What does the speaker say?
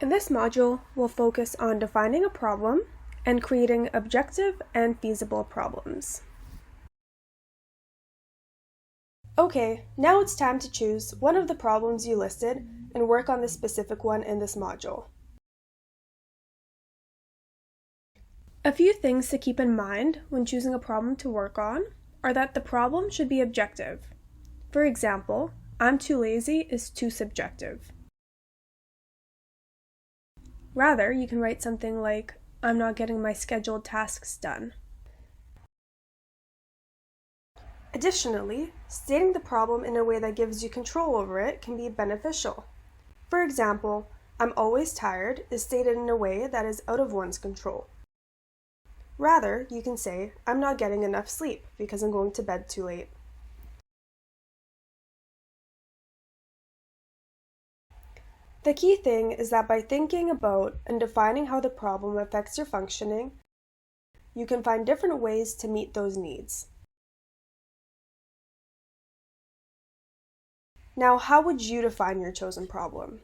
In this module, we'll focus on defining a problem and creating objective and feasible problems. Okay, now it's time to choose one of the problems you listed and work on the specific one in this module. A few things to keep in mind when choosing a problem to work on are that the problem should be objective. For example, I'm too lazy is too subjective. Rather, you can write something like, I'm not getting my scheduled tasks done. Additionally, stating the problem in a way that gives you control over it can be beneficial. For example, I'm always tired is stated in a way that is out of one's control. Rather, you can say, I'm not getting enough sleep because I'm going to bed too late. The key thing is that by thinking about and defining how the problem affects your functioning, you can find different ways to meet those needs. Now, how would you define your chosen problem?